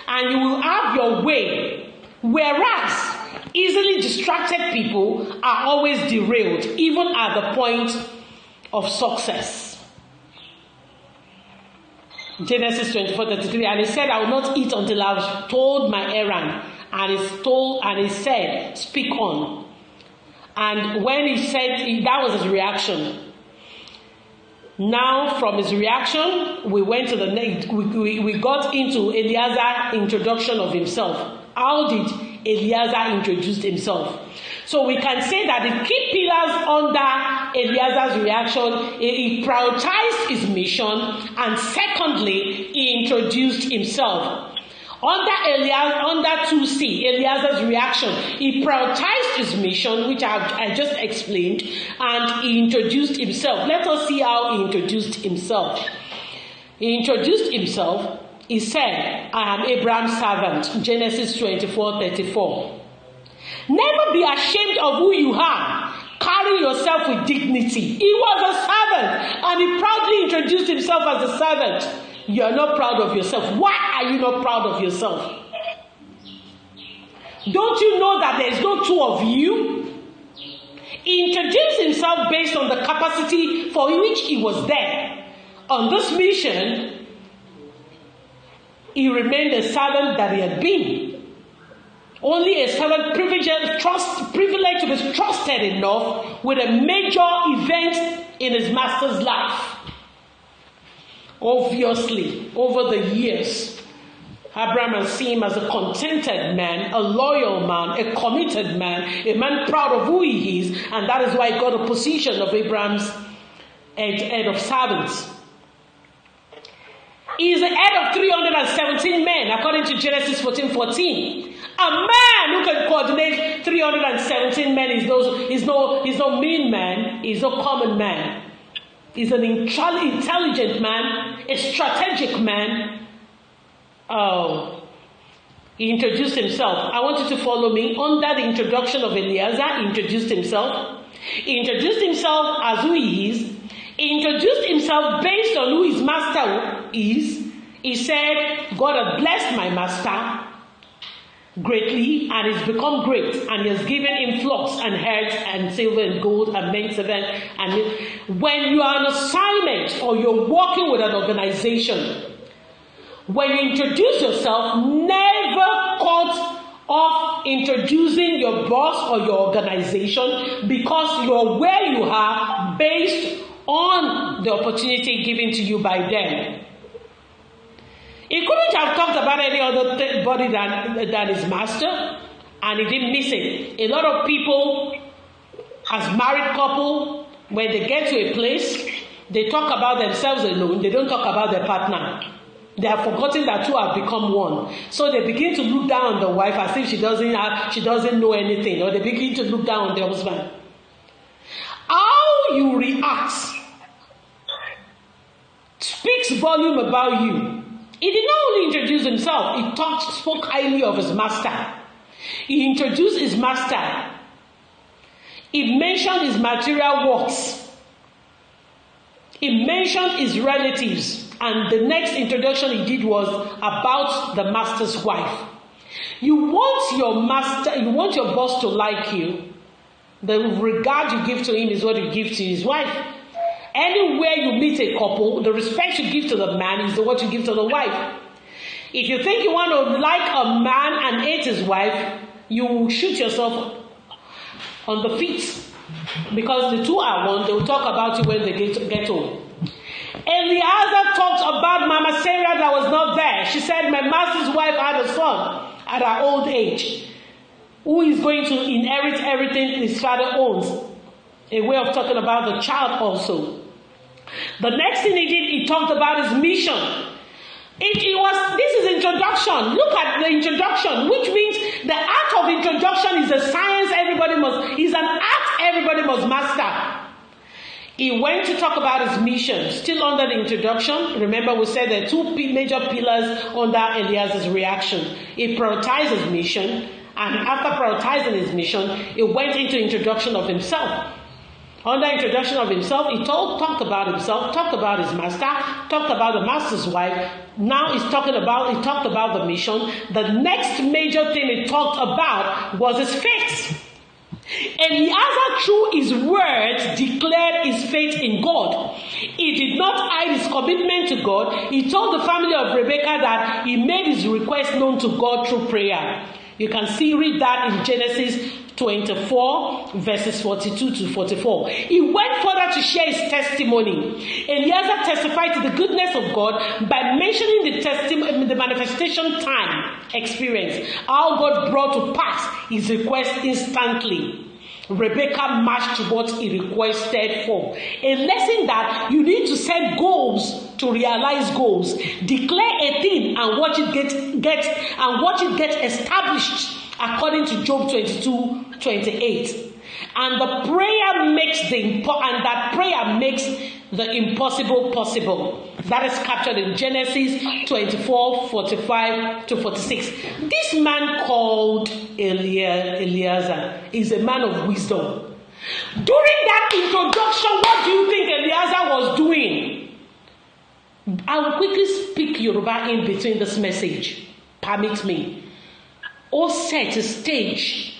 and you will have your way. Whereas easily distracted people are always derailed, even at the point of success. Genesis 24:33, and he said, I will not eat until I have told my errand. And he said, speak on. And when he said, that was his reaction. Now, from his reaction, we went to the next. We got into Eliezer's introduction of himself. How did Eliezer introduce himself? So we can say that the key pillars under Eliezer's reaction, he prioritized his mission, and secondly, he introduced himself. Under 2C, Eliezer's reaction, he prioritized his mission, which I just explained, and he introduced himself. Let us see how he introduced himself. He introduced himself. He said, I am Abraham's servant, Genesis 24:34. Never be ashamed of who you are. Carry yourself with dignity. He was a servant, and he proudly introduced himself as a servant. You are not proud of yourself. Why are you not proud of yourself? Don't you know that there is no two of you? He introduced himself based on the capacity for which he was there. On this mission, he remained a servant that he had been. Only a servant privileged to be trusted enough with a major event in his master's life. Obviously, over the years, Abraham has seen him as a contented man, a loyal man, a committed man, a man proud of who he is, and that is why he got a position of Abraham's head of servants. He is the head of 317 men, according to Genesis 14:14. A man who can coordinate 317 men is no mean man, he's no common man. He's an intelligent man, a strategic man. Oh, he introduced himself. I want you to follow me. Under the introduction of Eliezer, he introduced himself. He introduced himself as who he is. He introduced himself based on who his master is. He said, God has blessed my master greatly, and he's become great, and he has given him flocks and herds and silver and gold and men servants. And when you are on assignment or you're working with an organization, when you introduce yourself, never cut off introducing your boss or your organization, because you're where you are based on the opportunity given to you by them. He couldn't have talked about any other body than his master, and he didn't miss it. A lot of people, as married couple, when they get to a place, they talk about themselves alone. They don't talk about their partner. They have forgotten that two have become one. So they begin to look down on the wife as if she doesn't know anything, or they begin to look down on the husband. How you react speaks volume about you. He did not only introduce himself, he spoke highly of his master. He introduced his master. He mentioned his material works. He mentioned his relatives. And the next introduction he did was about the master's wife. You want your boss to like you. The regard you give to him is what you give to his wife. Anywhere you meet a couple, the respect you give to the man is what you give to the wife. If you think you want to like a man and hate his wife, you will shoot yourself on the feet. Because the two are one, they will talk about you when they get home. Eliezer talked about Mama Sarah that was not there. She said, my master's wife had a son at her old age, who is going to inherit everything his father owns. A way of talking about the child also. The next thing he did, he talked about his mission. This is introduction. Look at the introduction, which means the art of introduction is a science is an art everybody must master. He went to talk about his mission, still under the introduction. Remember, we said there are two major pillars under Eliezer's reaction. He prioritized his mission, and after prioritizing his mission, he went into introduction of himself. Under introduction of himself, he talked about himself, talked about his master, talked about the master's wife. Now he talked about the mission. The next major thing he talked about was his faith. Eliezer, through his words, declared his faith in God. He did not hide his commitment to God. He told the family of Rebekah that he made his request known to God through prayer. You can read that in Genesis 24, verses 42 to 44. He went further to share his testimony. Eliezer testified to the goodness of God by mentioning the manifestation time experience, how God brought to pass his request instantly. Rebecca matched what he requested for. A lesson that you need to set goals to realize goals. Declare a thing and watch it get established according to Job 22:28. And prayer makes the impossible possible. That is captured in Genesis 24:45 to 46. This man called Eliezer is a man of wisdom. During that introduction, what do you think Eliezer was doing? I will quickly speak Yoruba in between this message. Permit me. Ó set a stage.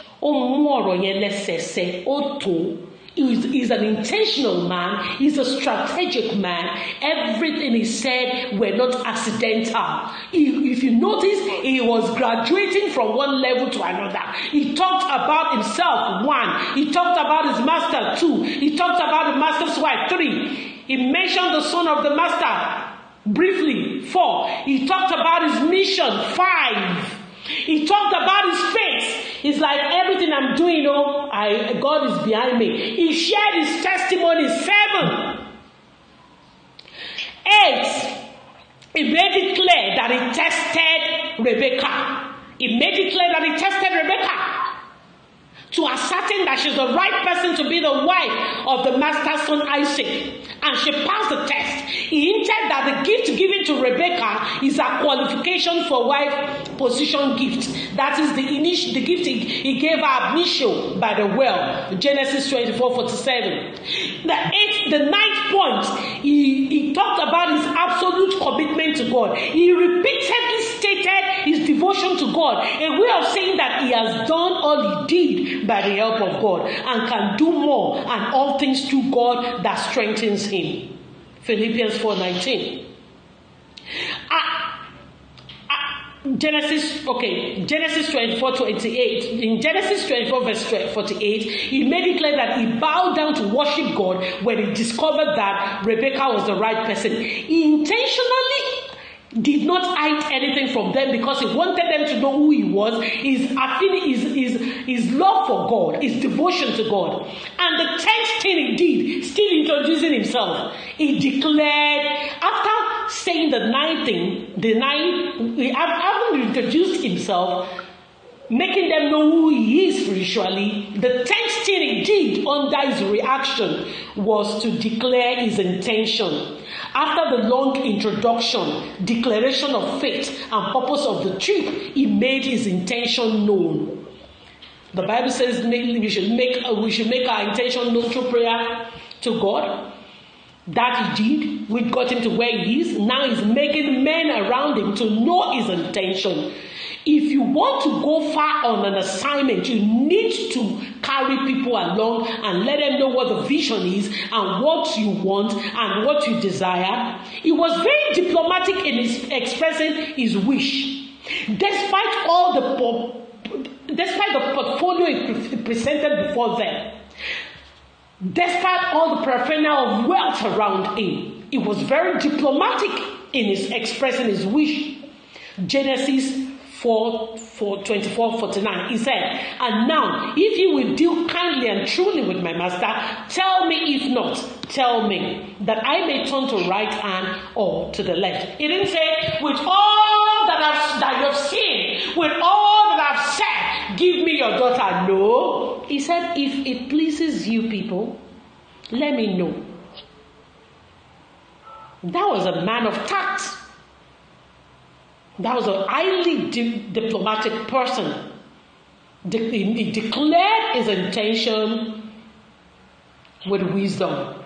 He's an intentional man. He's a strategic man. Everything he said were not accidental. If you notice, he was graduating from one level to another. He talked about himself, 1. He talked about his master, 2. He talked about the master's wife, 3. He mentioned the son of the master briefly, 4. He talked about his mission, 5. He talked about his faith. He's like, everything I'm doing, God is behind me. He shared his testimony, 7. 8. He made it clear that he tested Rebecca. To ascertain that she's the right person to be the wife of the master's son Isaac. And she passed the test. He hinted that the gift given to Rebecca is a qualification for wife position gift. That is the gift he gave her initial by the well. Genesis 24:47. The 9th point, he talked about his absolute commitment to God. He repeatedly stated his devotion to God, a way of saying that he has done all he did by the help of God and can do more, and all things through God that strengthens him. Philippians 4:19. Genesis 24:28. In Genesis 24 verse 48, he made it clear that he bowed down to worship God when he discovered that Rebecca was the right person. He intentionally did not hide anything from them because he wanted them to know who he was, his love for God, his devotion to God. And the 10th thing he did, still introducing himself, he declared, after saying the 9th thing, having introduced himself, making them know who he is spiritually, the 10th thing he did under his reaction was to declare his intention. After the long introduction, declaration of faith, and purpose of the trip, he made his intention known. The Bible says we should make our intention known through prayer to God. That he did, which got him to where he is. Now he's making men around him to know his intention. If you want to go far on an assignment, you need to carry people along and let them know what the vision is and what you want and what you desire. He was very diplomatic in his expressing his wish. Despite the portfolio he presented before them, despite all the paraphernalia of wealth around him, he was very diplomatic in his expressing his wish. Genesis 24:49. He said, "And now, if you will deal kindly and truly with my master, tell me. If not, tell me, that I may turn to right hand or to the left." He didn't say, "With all that you've seen, with all that I've said, give me your daughter." No. He said, "If it pleases you people, let me know." That was a man of tact. That was a highly diplomatic person. He declared his intention with wisdom.